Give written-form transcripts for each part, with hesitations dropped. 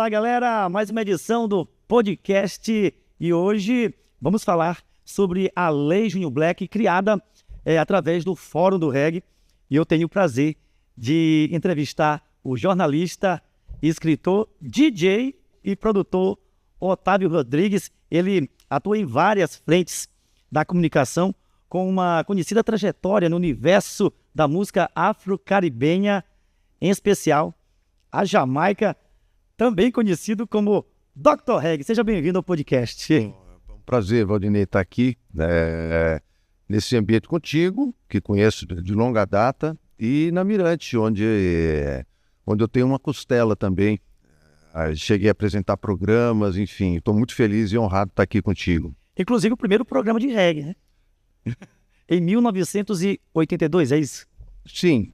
Fala galera, mais uma edição do podcast e hoje vamos falar sobre a Lei Júnior Black criada através do Fórum do Reggae e eu tenho o prazer de entrevistar o jornalista, escritor, DJ e produtor Otávio Rodrigues. Ele atua em várias frentes da comunicação com uma conhecida trajetória no universo da música afro-caribenha, em especial a Jamaica, também conhecido como Dr. Reggae. Seja bem-vindo ao podcast. É um prazer, Valdinei, estar aqui nesse ambiente contigo, que conheço de longa data, e na Mirante, onde eu tenho uma costela também. Cheguei a apresentar programas, enfim, estou muito feliz e honrado de estar aqui contigo. Inclusive o primeiro programa de reggae, né? Em 1982, é isso? Sim,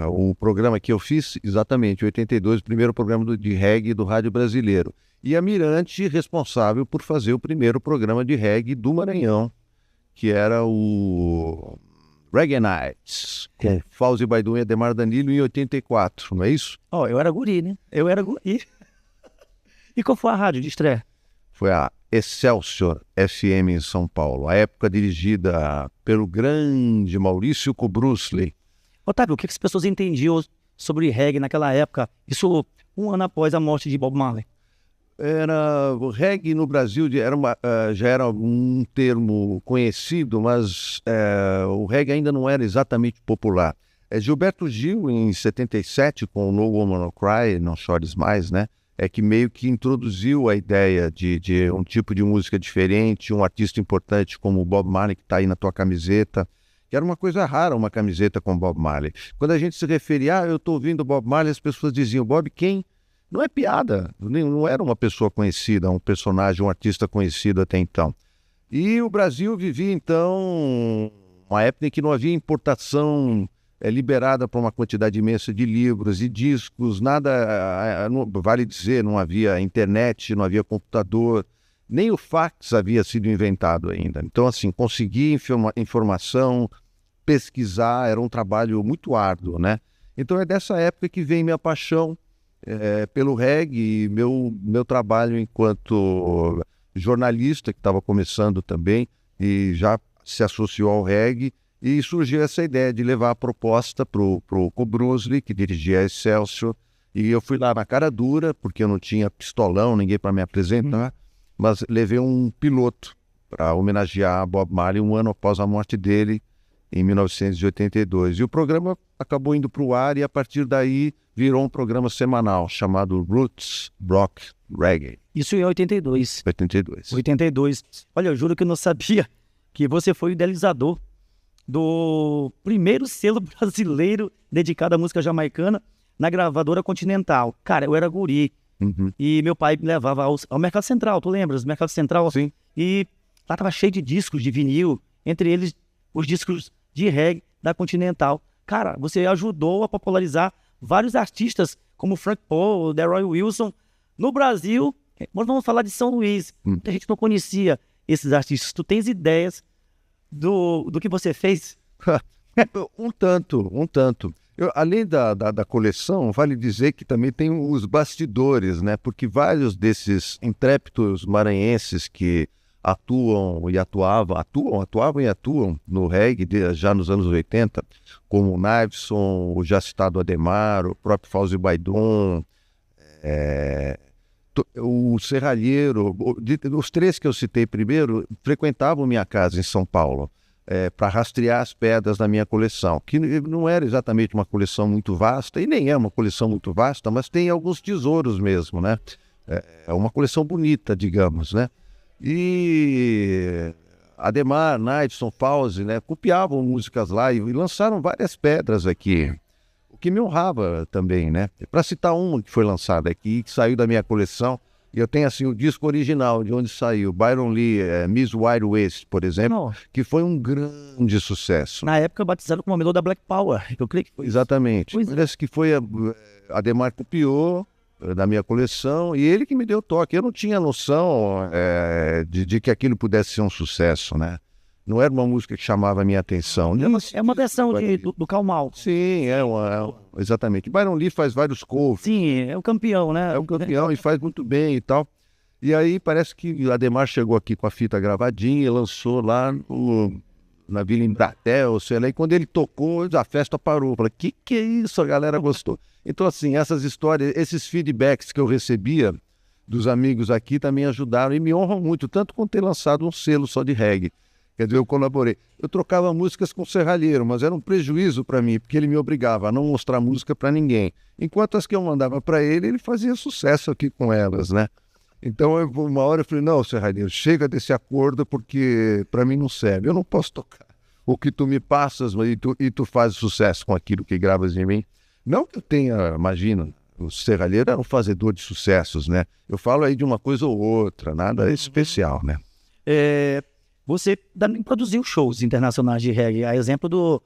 o programa que eu fiz, exatamente, em 82, o primeiro programa de reggae do Rádio Brasileiro. E a Mirante responsável por fazer o primeiro programa de reggae do Maranhão, que era o Reggae Nights, com Fauzi Baydun e Ademar Danilo em 84, não é isso? Eu era guri, né? Eu era guri. E qual foi a rádio de estreia? Foi a Excelsior FM em São Paulo, a época dirigida pelo grande Maurício Kubrusli. Otávio, o que as pessoas entendiam sobre reggae naquela época? Isso um ano após a morte de Bob Marley. O reggae no Brasil já era um termo conhecido, mas o reggae ainda não era exatamente popular. Gilberto Gil, em 77, com o No Woman No Cry, Não Chores Mais, né? Que meio que introduziu a ideia de um tipo de música diferente, um artista importante como o Bob Marley, que está aí na tua camiseta, que era uma coisa rara, uma camiseta com Bob Marley. Quando a gente se referia, eu estou ouvindo Bob Marley, as pessoas diziam, Bob quem? Não é piada, não era uma pessoa conhecida, um personagem, um artista conhecido até então. E o Brasil vivia, então, uma época em que não havia importação liberada para uma quantidade imensa de livros e discos, nada, vale dizer, não havia internet, não havia computador, nem o fax havia sido inventado ainda. Então, assim, conseguir informação, pesquisar, era um trabalho muito árduo, né? Então é dessa época que vem minha paixão pelo reggae, meu trabalho enquanto jornalista, que estava começando também, e já se associou ao reggae, e surgiu essa ideia de levar a proposta para o Kubrusli, que dirigia a Excelsior, e eu fui lá na cara dura, porque eu não tinha pistolão, ninguém para me apresentar, mas levei um piloto para homenagear Bob Marley um ano após a morte dele, em 1982. E o programa acabou indo para o ar e a partir daí virou um programa semanal chamado Roots Rock Reggae. Isso em 82. 82. Olha, eu juro que eu não sabia que você foi o idealizador do primeiro selo brasileiro dedicado à música jamaicana na gravadora Continental. Cara, eu era guri e meu pai me levava ao Mercado Central, tu lembras? Mercado Central? Sim. E lá tava cheio de discos de vinil, entre eles os discos de reggae da Continental. Cara, você ajudou a popularizar vários artistas como Frank Paul, Delroy Wilson no Brasil. Mas vamos falar de São Luís. A gente não conhecia esses artistas. Tu tens ideias do que você fez? Um tanto. Além da coleção, vale dizer que também tem os bastidores, né? Porque vários desses intrépidos maranhenses que atuam e atuam no reggae já nos anos 80, como o Naivson, o já citado Ademar, o próprio Fauzi Baydun, o Serralheiro, os três que eu citei primeiro, frequentavam minha casa em São Paulo para rastrear as pedras da minha coleção, que não era exatamente uma coleção muito vasta, e nem é uma coleção muito vasta, mas tem alguns tesouros mesmo, né? É uma coleção bonita, digamos, né? E Ademar, Naivson, Fauzi, né, copiavam músicas lá e lançaram várias pedras aqui, o que me honrava também, né? Para citar uma que foi lançada aqui, que saiu da minha coleção, e eu tenho assim o disco original de onde saiu, Byron Lee, Miss Wide West, por exemplo, que foi um grande sucesso. Na época batizado como a melô da Black Power, eu creio que foi. Exatamente. Parece que foi Ademar copiou da minha coleção, e ele que me deu o toque. Eu não tinha noção de que aquilo pudesse ser um sucesso, né? não era uma música que chamava a minha atenção. É uma versão do Karl Malden. Sim, exatamente. Byron Lee faz vários covers. Sim, é o campeão, né? É o campeão e faz muito bem e tal. E aí parece que o Adhemar chegou aqui com a fita gravadinha e lançou lá na Vila Embratel, sei lá, e quando ele tocou, a festa parou. Eu falei, que é isso? A galera gostou. Então, assim, essas histórias, esses feedbacks que eu recebia dos amigos aqui também ajudaram e me honram muito, tanto com ter lançado um selo só de reggae. Quer dizer, eu colaborei. Eu trocava músicas com o Serralheiro, mas era um prejuízo para mim, porque ele me obrigava a não mostrar música para ninguém. Enquanto as que eu mandava para ele, ele fazia sucesso aqui com elas, né? Então, uma hora eu falei, não, Serralheiro, chega desse acordo, porque para mim não serve. Eu não posso tocar o que tu me passas e tu fazes sucesso com aquilo que gravas em mim. Não que eu tenha, imagina, o Serralheiro era um fazedor de sucessos, né? Eu falo aí de uma coisa ou outra, nada especial, né? Você também produziu shows internacionais de reggae, a exemplo do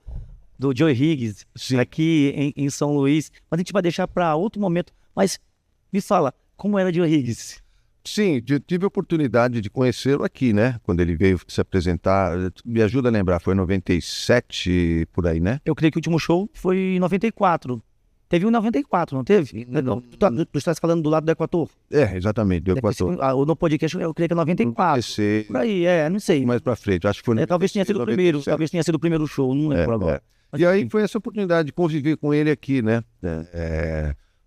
Joe Higgs, Sim. Aqui em São Luís. Mas a gente vai deixar para outro momento. Mas me fala, como era Joe Higgs? Sim, eu tive a oportunidade de conhecê-lo aqui, né? Quando ele veio se apresentar. Me ajuda a lembrar, foi em 97, por aí, né? Eu creio que o último show foi em 94. Teve um em 94, não teve? Não, tu estás falando do lado do Equador? Exatamente, do Equador. No podcast eu creio que é 94. Por aí, não sei. Mais pra frente, acho que foi... Talvez tenha sido o primeiro, talvez tenha sido o primeiro show, não lembro agora. E aí foi essa oportunidade de conviver com ele aqui, né?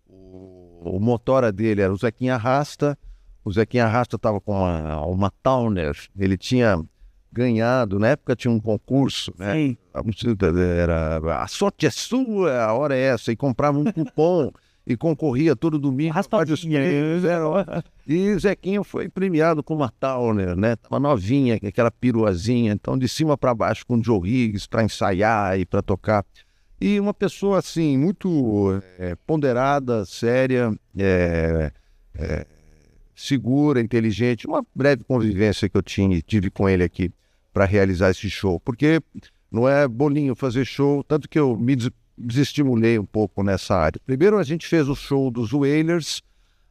O motora dele era o Zequinha Rasta. O Zequinha Rasta estava com uma Towner, ele tinha ganhado, na época tinha um concurso, né? Sim. Era a sorte é sua, a hora é essa, e comprava um cupom e concorria todo domingo. E Zequinha foi premiado com uma Towner, né? Tava novinha, aquela peruazinha, então de cima para baixo com o Joe Higgs para ensaiar e para tocar. E uma pessoa assim, muito ponderada, séria, segura, inteligente, uma breve convivência que eu tive com ele aqui para realizar esse show, porque não é bolinho fazer show, tanto que eu me desestimulei um pouco nessa área. Primeiro a gente fez o show dos Wailers,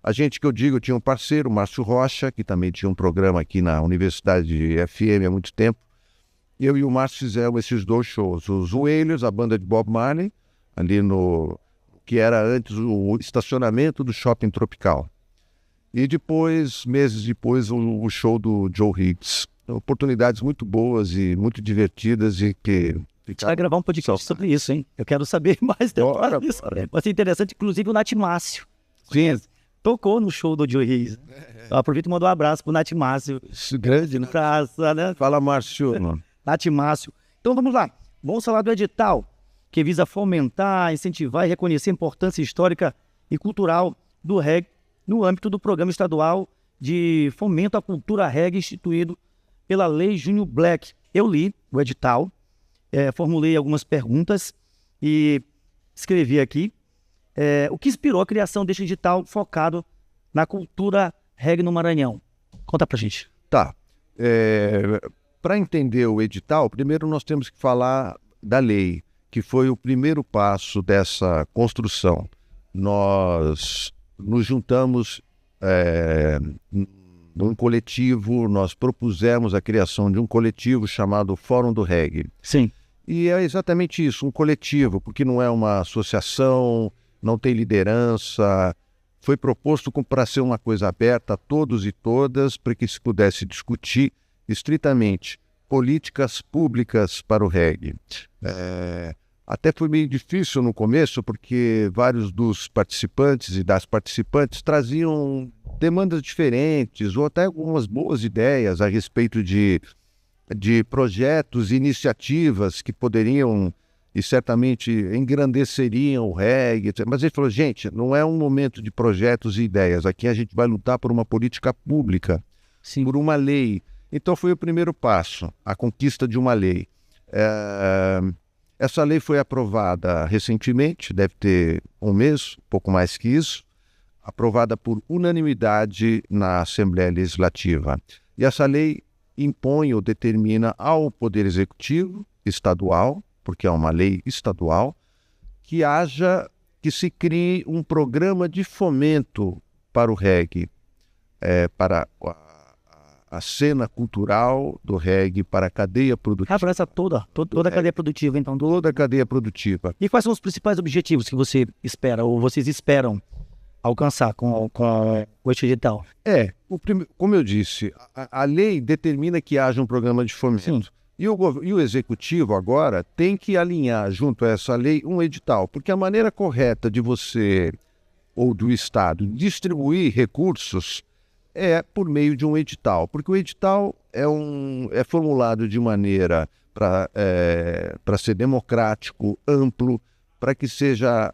a gente que eu digo tinha um parceiro, Márcio Rocha, que também tinha um programa aqui na Universidade FM há muito tempo, eu e o Márcio fizemos esses dois shows, os Wailers, a banda de Bob Marley, ali no que era antes o estacionamento do Shopping Tropical. E depois, meses depois, o show do Joe Higgs. Oportunidades muito boas e muito divertidas e que... A gente vai gravar um podcast sobre isso, hein? Eu quero saber mais disso. Vai ser interessante, inclusive o Nath Márcio. Sim. Tocou no show do Joe Higgs. Eu aproveito e mando um abraço pro Nath Márcio. Grande, né? Né? Fala, Márcio. Nath Márcio. Então vamos lá. Vamos falar do edital, que visa fomentar, incentivar e reconhecer a importância histórica e cultural do reggae no âmbito do Programa Estadual de Fomento à Cultura Reggae, instituído pela Lei Júnior Black. Eu li o edital, formulei algumas perguntas e escrevi aqui o que inspirou a criação deste edital focado na cultura reggae no Maranhão. Conta pra gente. Tá. Para entender o edital, primeiro nós temos que falar da lei, que foi o primeiro passo dessa construção. Nós nos juntamos num coletivo, nós propusemos a criação de um coletivo chamado Fórum do Reggae. Sim. E é exatamente isso, um coletivo, porque não é uma associação, não tem liderança. Foi proposto para ser uma coisa aberta a todos e todas, para que se pudesse discutir estritamente políticas públicas para o reggae. Até foi meio difícil no começo, porque vários dos participantes e das participantes traziam demandas diferentes, ou até algumas boas ideias a respeito de projetos e iniciativas que poderiam e certamente engrandeceriam o reggae. Mas ele falou, gente, não é um momento de projetos e ideias, aqui a gente vai lutar por uma política pública, Sim. por uma lei. Então foi o primeiro passo, a conquista de uma lei. Essa lei foi aprovada recentemente, deve ter um mês, um pouco mais que isso, aprovada por unanimidade na Assembleia Legislativa. E essa lei impõe ou determina ao Poder Executivo estadual, porque é uma lei estadual, que se crie um programa de fomento para o reggae, para a cena cultural do reggae para a cadeia produtiva. Abraça toda a cadeia produtiva, então. Toda a cadeia produtiva. E quais são os principais objetivos que você espera, ou vocês esperam alcançar com este edital? Como eu disse, a lei determina que haja um programa de fomento. Sim. E o executivo agora tem que alinhar junto a essa lei um edital, porque a maneira correta de você ou do Estado distribuir recursos é por meio de um edital, porque o edital é formulado de maneira para ser democrático, amplo, para que seja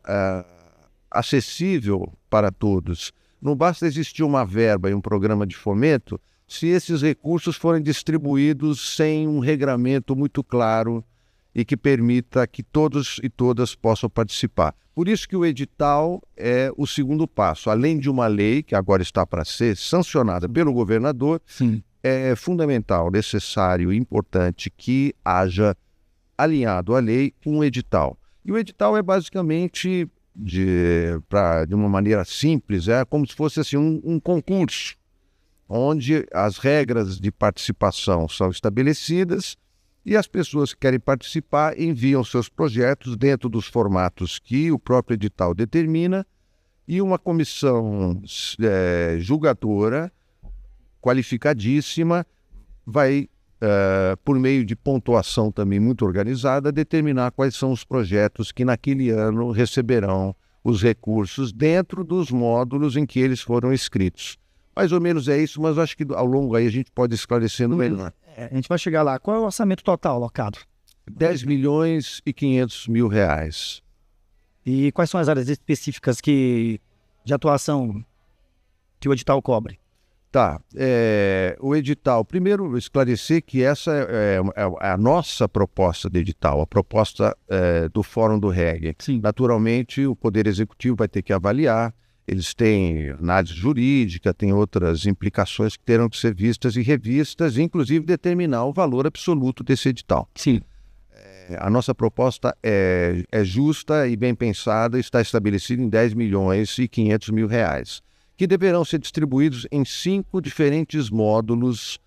acessível para todos. Não basta existir uma verba e um programa de fomento se esses recursos forem distribuídos sem um regramento muito claro e que permita que todos e todas possam participar. Por isso que o edital é o segundo passo. Além de uma lei, que agora está para ser sancionada pelo governador, sim, é fundamental, necessário e importante que haja alinhado à lei um edital. E o edital é basicamente, de uma maneira simples, é como se fosse assim, um concurso, onde as regras de participação são estabelecidas e as pessoas que querem participar enviam seus projetos dentro dos formatos que o próprio edital determina e uma comissão julgadora, qualificadíssima, vai, por meio de pontuação também muito organizada, determinar quais são os projetos que naquele ano receberão os recursos dentro dos módulos em que eles foram inscritos. Mais ou menos é isso, mas acho que ao longo aí a gente pode esclarecendo melhor. A gente vai chegar lá. Qual é o orçamento total alocado? 10 milhões e 500 mil reais. E quais são as áreas específicas de atuação que o edital cobre? Tá. O edital, primeiro esclarecer que essa é a nossa proposta de edital, a proposta do Fórum do Reggae. Sim. Naturalmente, o Poder Executivo vai ter que avaliar. Eles têm análise jurídica, tem outras implicações que terão que ser vistas e revistas, inclusive determinar o valor absoluto desse edital. Sim. A nossa proposta é justa e bem pensada, está estabelecida em 10 milhões e 500 mil reais, que deverão ser distribuídos em 5 diferentes módulos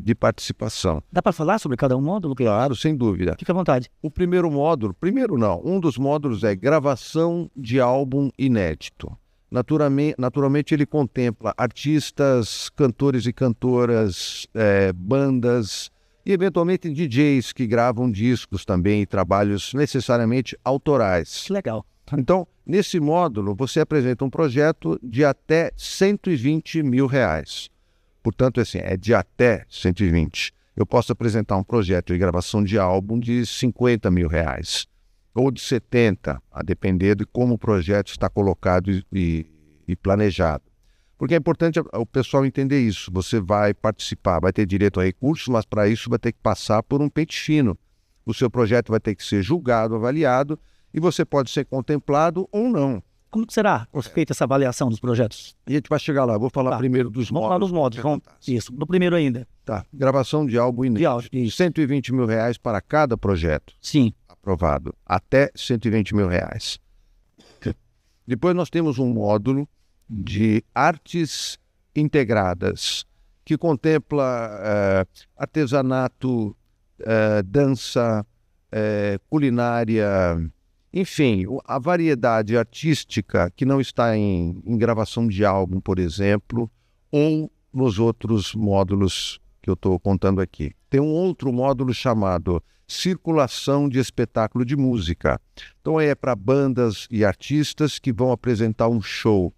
de participação. Dá para falar sobre cada um módulo? Claro, sem dúvida. Fica à vontade. O primeiro módulo, um dos módulos é gravação de álbum inédito. Naturalmente ele contempla artistas, cantores e cantoras, bandas e eventualmente DJs que gravam discos também e trabalhos necessariamente autorais. Legal. Então, nesse módulo você apresenta um projeto de até 120 mil reais. Portanto, assim, é de até 120. Eu posso apresentar um projeto de gravação de álbum de 50 mil reais, ou de 70, a depender de como o projeto está colocado e planejado. Porque é importante o pessoal entender isso. Você vai participar, vai ter direito a recursos, mas para isso vai ter que passar por um pente fino. O seu projeto vai ter que ser julgado, avaliado, e você pode ser contemplado ou não. Como será feita essa avaliação dos projetos? A gente vai chegar lá. Vou falar primeiro dos módulos. Vamos falar dos módulos. Isso, do primeiro ainda. Tá. Gravação de álbum inédito. 120 mil reais para cada projeto. Sim. Aprovado. Até 120 mil reais. Depois nós temos um módulo de artes integradas, que contempla artesanato, dança, culinária, enfim, a variedade artística que não está em gravação de álbum, por exemplo, ou nos outros módulos que eu estou contando aqui. Tem um outro módulo chamado circulação de espetáculo de música. Então é para bandas e artistas que vão apresentar um show.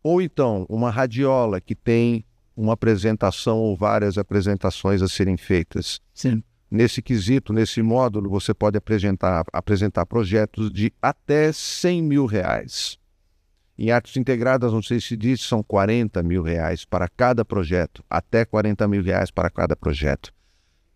Ou então uma radiola que tem uma apresentação ou várias apresentações a serem feitas. Sim. Nesse quesito, nesse módulo, você pode apresentar projetos de até 100 mil reais. Em artes integradas, não sei se diz, são 40 mil reais para cada projeto, até 40 mil reais para cada projeto.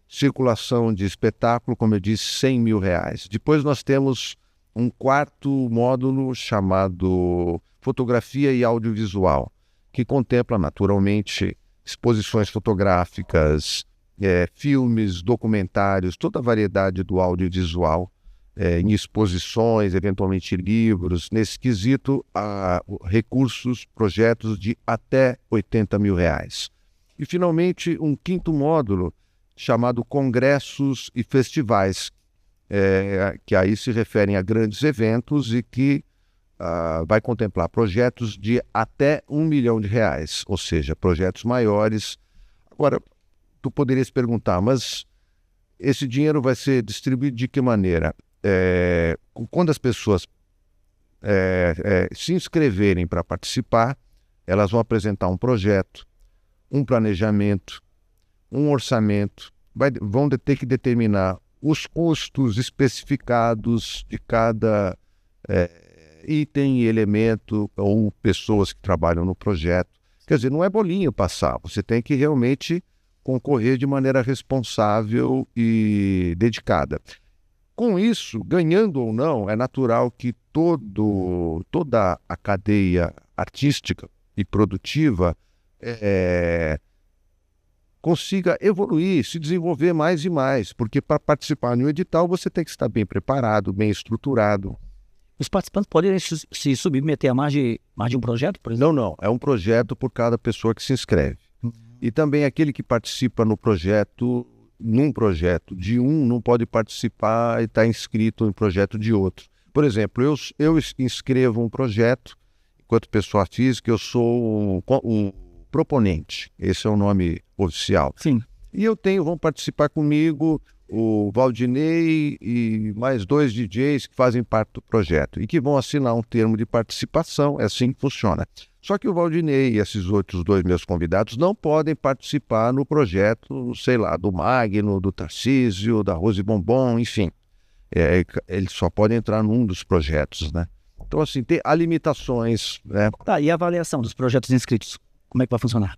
Circulação de espetáculo, como eu disse, 100 mil reais. Depois nós temos um quarto módulo chamado fotografia e audiovisual, que contempla naturalmente exposições fotográficas, filmes, documentários, toda a variedade do audiovisual, em exposições, eventualmente livros, nesse quesito, recursos, projetos de até 80 mil reais. E, finalmente, um quinto módulo chamado Congressos e Festivais, que aí se referem a grandes eventos e que vai contemplar projetos de até R$ 1 milhão, ou seja, projetos maiores. Agora, tu poderias perguntar, mas esse dinheiro vai ser distribuído de que maneira? Quando as pessoas se inscreverem para participar, elas vão apresentar um projeto, um planejamento, um orçamento, vão ter que determinar os custos especificados de cada item e elemento ou pessoas que trabalham no projeto. Quer dizer, não é bolinho passar, você tem que realmente concorrer de maneira responsável e dedicada. Com isso, ganhando ou não, é natural que toda a cadeia artística e produtiva consiga evoluir, se desenvolver mais e mais, porque para participar no edital você tem que estar bem preparado, bem estruturado. Os participantes podem se submeter a mais de um projeto, por exemplo? Não. É um projeto por cada pessoa que se inscreve. E também aquele que participa num projeto de um, não pode participar e estar inscrito em projeto de outro. Por exemplo, eu inscrevo um projeto, enquanto pessoa física, eu sou um proponente. Esse é o nome oficial. Sim. E vão participar comigo o Valdinei e mais 2 DJs que fazem parte do projeto e que vão assinar um termo de participação. É assim que funciona. Só que o Valdinei e esses outros 2 meus convidados não podem participar no projeto, sei lá, do Magno, do Tarcísio, da Rose Bombom, enfim. Eles só podem entrar num dos projetos, né? Então, assim, há limitações, né? Tá, e a avaliação dos projetos inscritos? Como é que vai funcionar?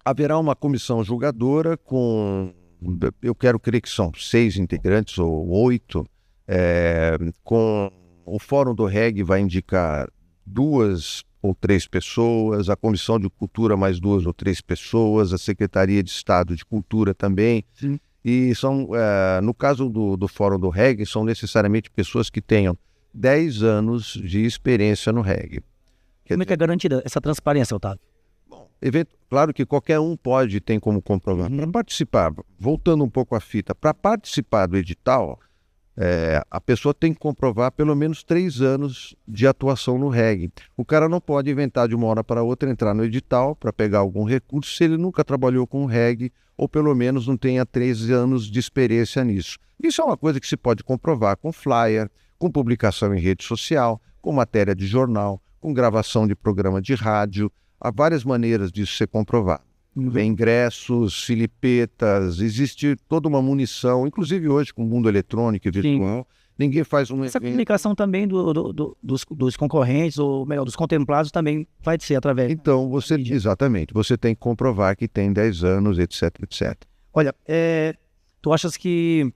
Haverá uma comissão julgadora eu quero crer que são 6 integrantes ou 8, com o Fórum do Reggae vai indicar 2 ou 3 pessoas, a Comissão de Cultura mais 2 ou 3 pessoas, a Secretaria de Estado de Cultura também. Sim. E no caso do Fórum do Reggae, são necessariamente pessoas que tenham 10 anos de experiência no reggae. Como é que é garantida essa transparência, Otávio? Claro que qualquer um tem como comprovar. Para participar, voltando um pouco à fita, para participar do edital, a pessoa tem que comprovar pelo menos 3 anos de atuação no reggae. O cara não pode inventar de uma hora para outra, entrar no edital para pegar algum recurso se ele nunca trabalhou com reggae ou pelo menos não tenha 3 anos de experiência nisso. Isso é uma coisa que se pode comprovar com flyer, com publicação em rede social, com matéria de jornal, com gravação de programa de rádio. Há várias maneiras disso ser comprovado. Ingressos, filipetas, existe toda uma munição, inclusive hoje com o mundo eletrônico e virtual. Sim. Ninguém faz Essa comunicação também dos concorrentes, ou melhor, dos contemplados também vai ser através... Então, exatamente, você tem que comprovar que tem 10 anos, etc, etc. Olha, tu achas que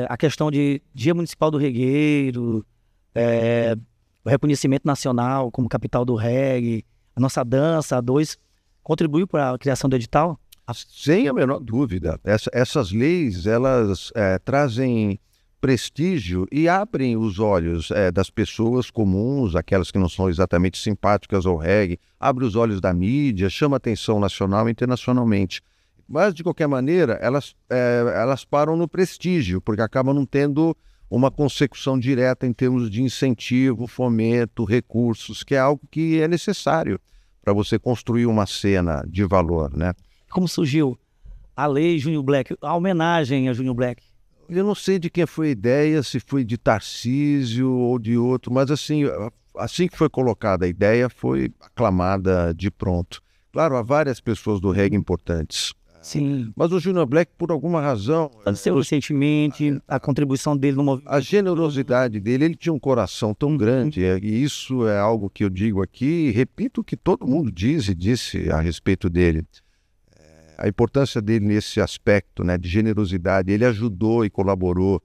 a questão de Dia Municipal do Regueiro, o reconhecimento nacional como capital do reggae, a nossa dança, a 2, contribuiu para a criação do edital? Sem a menor dúvida. Essas leis, elas trazem prestígio e abrem os olhos das pessoas comuns, aquelas que não são exatamente simpáticas ao reggae, abre os olhos da mídia, chama atenção nacional e internacionalmente. Mas, de qualquer maneira, elas param no prestígio, porque acabam não tendo uma consecução direta em termos de incentivo, fomento, recursos, que é algo que é necessário para você construir uma cena de valor, né? Como surgiu a Lei Júnior Black, a homenagem a Júnior Black? Eu não sei de quem foi a ideia, se foi de Tarcísio ou de outro, mas assim que foi colocada a ideia, foi aclamada de pronto. Claro, há várias pessoas do reggae importantes. Sim. Mas o Júnior Black, por alguma razão... Recentemente, a contribuição dele no movimento... A generosidade dele, ele tinha um coração tão grande, e isso é algo que eu digo aqui, e repito o que todo mundo diz e disse a respeito dele. A importância dele nesse aspecto, né, de generosidade, ele ajudou e colaborou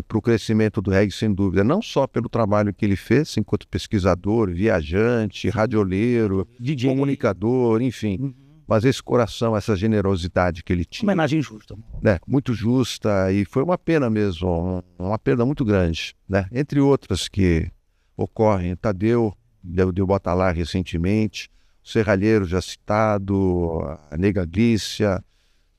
para o crescimento do reggae, sem dúvida, não só pelo trabalho que ele fez enquanto pesquisador, viajante, radioleiro, DJ, comunicador, enfim... Mas esse coração, essa generosidade que ele tinha... Homenagem justa. Muito justa, e foi uma pena mesmo, uma perda muito grande, né? Entre outras que ocorrem. Tadeu deu Batalá recentemente, Serralheiro já citado, a Nega Glícia.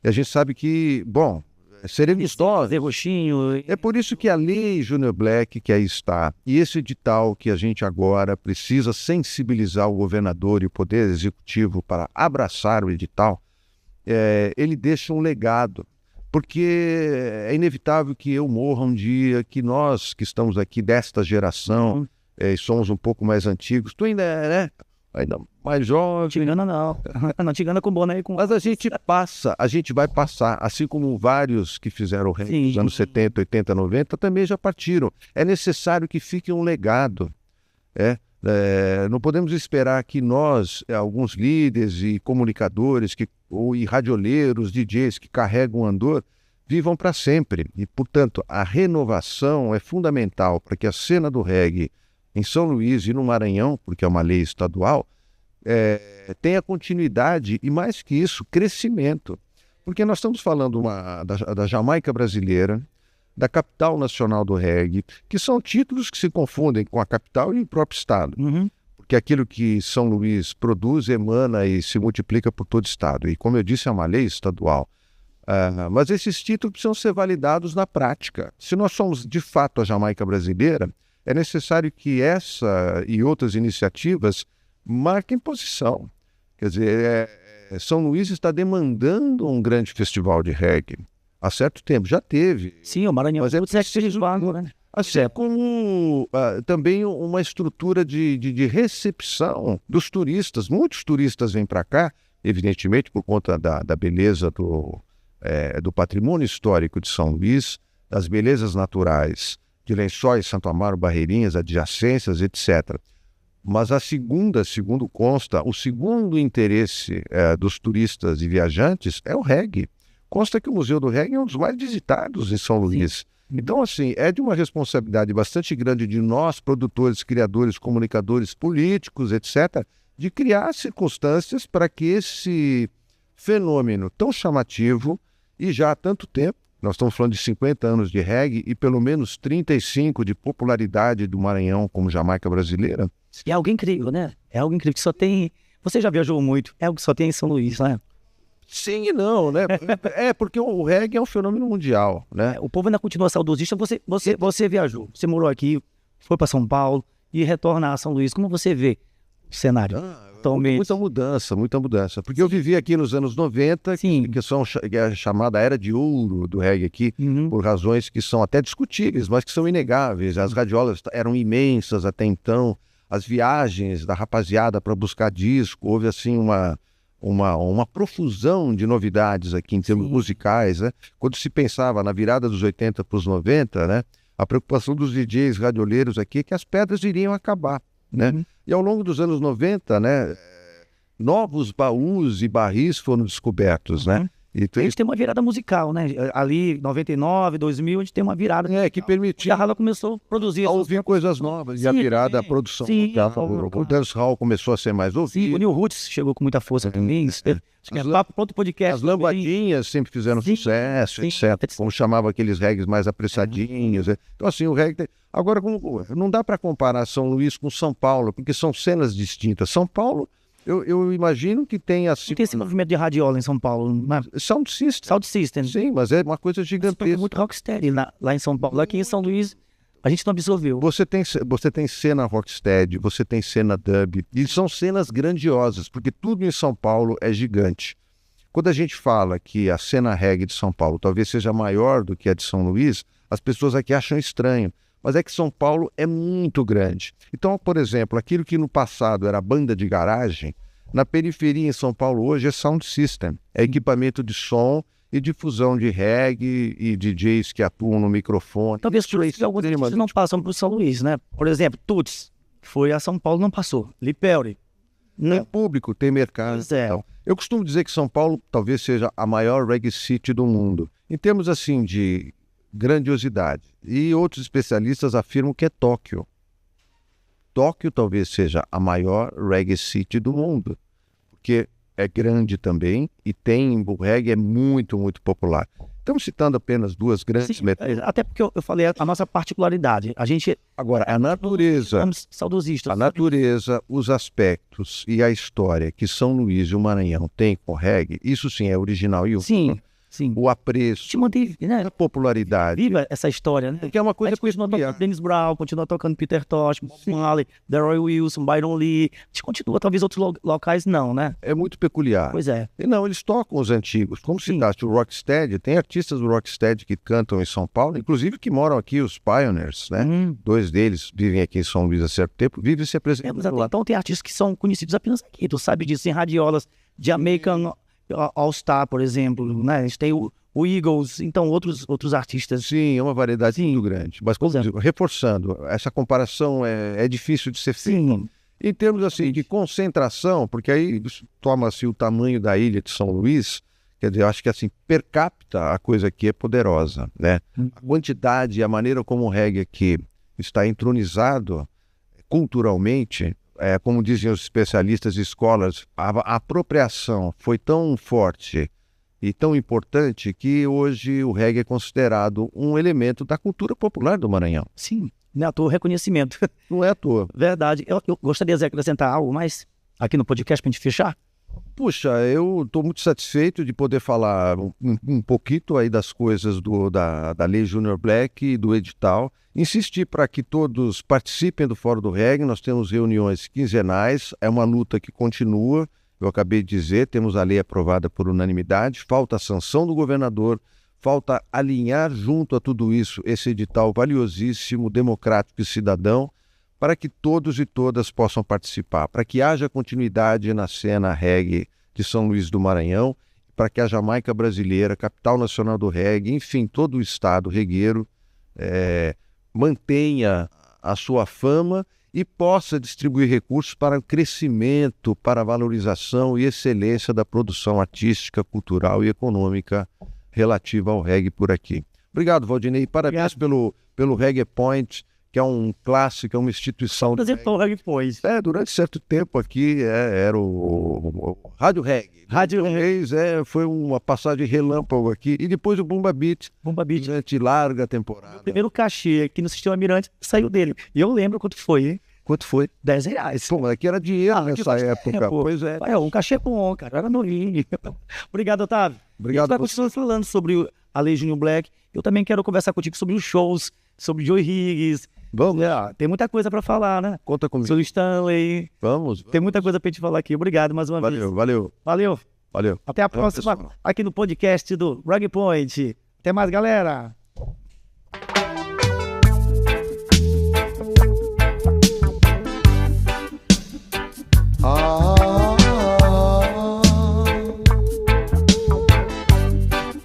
E a gente sabe que, bom, seremos nós. Zé Roxinho. É por isso que a lei Júnior Black, que aí está, e esse edital que a gente agora precisa sensibilizar o governador e o Poder Executivo para abraçar o edital, ele deixa um legado. Porque é inevitável que eu morra um dia, que nós que estamos aqui desta geração, e somos um pouco mais antigos, tu ainda é, né? Ainda mais jovem. Não te engana não. Não te engana com boné e com... Mas a gente passa, a gente vai passar, assim como vários que fizeram o reggae nos anos 70, 80, 90, também já partiram. É necessário que fique um legado. Não podemos esperar que nós, alguns líderes e comunicadores e radioleiros, DJs que carregam o andor, vivam para sempre. E, portanto, a renovação é fundamental para que a cena do reggae em São Luís e no Maranhão, porque é uma lei estadual, tenha continuidade e, mais que isso, crescimento. Porque nós estamos falando da Jamaica brasileira, da capital nacional do reggae, que são títulos que se confundem com a capital e o próprio estado. Porque aquilo que São Luís produz, emana e se multiplica por todo o estado. E, como eu disse, é uma lei estadual. Mas esses títulos precisam ser validados na prática. Se nós somos, de fato, a Jamaica brasileira, é necessário que essa e outras iniciativas marquem posição. Quer dizer, São Luís está demandando um grande festival de reggae. Há certo tempo, já teve. Sim, o Maranhão. Mas né? Assim como também uma estrutura de recepção dos turistas. Muitos turistas vêm para cá, evidentemente por conta da beleza do patrimônio histórico de São Luís, das belezas naturais de Lençóis, Santo Amaro, Barreirinhas, adjacências, etc. Mas segundo consta, o segundo interesse dos turistas e viajantes é o reggae. Consta que o Museu do Reggae é um dos mais visitados em São Luís. Sim. Então, assim, é de uma responsabilidade bastante grande de nós, produtores, criadores, comunicadores, políticos, etc., de criar circunstâncias para que esse fenômeno tão chamativo, e já há tanto tempo, nós estamos falando de 50 anos de reggae e pelo menos 35 de popularidade do Maranhão como Jamaica brasileira. É algo incrível, né? É algo incrível que só tem... Você já viajou muito, é algo que só tem em São Luís, né? Sim e não, né? Porque o reggae é um fenômeno mundial, né? O povo ainda continua saudosista. Você viajou, você morou aqui, foi para São Paulo e retorna a São Luís. Como você vê o cenário atualmente? Muita mudança. Porque eu vivi aqui nos anos 90, que é a chamada era de ouro do reggae aqui, por razões que são até discutíveis, mas que são inegáveis. As radiolas eram imensas até então, as viagens da rapaziada para buscar disco, houve assim uma profusão de novidades aqui em termos musicais, né? Quando se pensava na virada dos 80 para os 90, né? A preocupação dos DJs radioleiros aqui é que as pedras iriam acabar, né? E ao longo dos anos 90, né? Novos baús e barris foram descobertos, né? A gente tem uma virada musical, né? Ali, 99, 2000, a gente tem uma virada. Que permitia... E a Rala começou a produzir... A ouvir coisas novas. E a virada, a produção musical. O dancehall começou a ser mais ouvido. Sim, o New Roots chegou com muita força também. Acho que é papo para outro podcast. As lambadinhas sempre fizeram sucesso, etc. Como chamava aqueles reggaes mais apressadinhos. Então, assim, o reggae... Agora, não dá para comparar São Luís com São Paulo, porque são cenas distintas. São Paulo... Eu imagino que tem assim... Tem esse movimento de radiola em São Paulo, né? Sound System. Sim, mas é uma coisa gigantesca. Tem muito rocksteady lá em São Paulo. Aqui em São Luís, a gente não absorveu. Você tem cena rocksteady, você tem cena dub, e são cenas grandiosas, porque tudo em São Paulo é gigante. Quando a gente fala que a cena reggae de São Paulo talvez seja maior do que a de São Luís, as pessoas aqui acham estranho. Mas é que São Paulo é muito grande. Então, por exemplo, aquilo que no passado era banda de garagem, na periferia em São Paulo hoje é sound system. É equipamento de som e difusão de reggae e DJs que atuam no microfone. Talvez por isso alguns DJs não passam para o São Luís, né? Por exemplo, Tuts foi a São Paulo, não passou. Lipelri. Tem público, tem mercado. Então, eu costumo dizer que São Paulo talvez seja a maior reggae city do mundo. Em termos assim de grandiosidade. E outros especialistas afirmam que é Tóquio. Tóquio talvez seja a maior reggae city do mundo, porque é grande também e o reggae é muito, muito popular. Estamos citando apenas duas grandes Sim, metades. até porque eu falei a nossa particularidade. A gente Agora, a natureza, somos saudosistas. a natureza, os aspectos e a história que São Luís e o Maranhão têm com o reggae, isso sim é original. E Sim. o apreço, Te manteve, né? a popularidade, Viva essa história, né? que é uma A coisa gente continua peculiar. tocando Dennis Brown, continua tocando Peter Tosh, Bob Marley, Delroy Wilson, Byron Lee. A gente continua, talvez outros locais não, né? É muito peculiar. Pois é. E não, eles tocam os antigos. Como Sim. citaste o Rocksteady, tem artistas do Rocksteady que cantam em São Paulo, inclusive que moram aqui, os Pioneers, né? Dois deles vivem aqui em São Luís há certo tempo, vivem se Mas apresentando até lá. então tem artistas que são conhecidos apenas aqui. Tu sabe disso, em radiolas, Jamaican All Star, por exemplo, né? A gente tem o Eagles, então outros artistas. Sim, é uma variedade muito grande. Mas, como Pois é. digo, reforçando, essa comparação é difícil de ser feita. Sim, Em termos assim de concentração, porque aí toma-se o tamanho da ilha de São Luís, quer dizer, eu acho que assim, per capita a coisa aqui é poderosa, né? A quantidade e a maneira como o reggae aqui está entronizado culturalmente, como dizem os especialistas e escolas, a apropriação foi tão forte e tão importante que hoje o reggae é considerado um elemento da cultura popular do Maranhão. sim. Né, à toa, reconhecimento. Não é à toa. Verdade. Eu gostaria de acrescentar algo mais aqui no podcast para a gente fechar. Puxa, eu estou muito satisfeito de poder falar um pouquinho aí das coisas da Lei Junior Black e do edital. Insistir para que todos participem do Fórum do Reggae. Nós temos reuniões quinzenais, é uma luta que continua. Eu acabei de dizer, temos a lei aprovada por unanimidade, falta a sanção do governador, falta alinhar junto a tudo isso esse edital valiosíssimo, democrático e cidadão, para que todos e todas possam participar, para que haja continuidade na cena reggae de São Luís do Maranhão, para que a Jamaica brasileira, capital nacional do reggae, enfim, todo o estado regueiro mantenha a sua fama e possa distribuir recursos para o crescimento, para a valorização e excelência da produção artística, cultural e econômica relativa ao reggae por aqui. Obrigado, Valdinei. Parabéns pelo Reggae Point, que é um clássico, é uma instituição. Apresentou o Reggae Point. Durante certo tempo aqui era o Rádio Reggae. Rádio Reggae. Foi uma passagem relâmpago aqui. E depois o Bumba Beat. Bumba Beat. Durante larga temporada. O primeiro cachê aqui no Sistema Mirante saiu dele. E eu lembro quanto foi, hein? Quanto foi? R$10. Pô, mas aqui era dinheiro nessa época. Pois é. Um cachê bom, cara. Era novinho. Obrigado, Otávio. Obrigado. A gente vai continuar falando sobre a Lei Junior Black. Eu também quero conversar contigo sobre os shows, sobre Joey Higgs. Vamos. Tem muita coisa para falar, né? Conta comigo. Sobre Stanley. Vamos. Tem muita coisa pra gente falar aqui. Obrigado mais uma vez. Valeu. Até a próxima aqui no podcast do Reggae Point. Até mais, galera.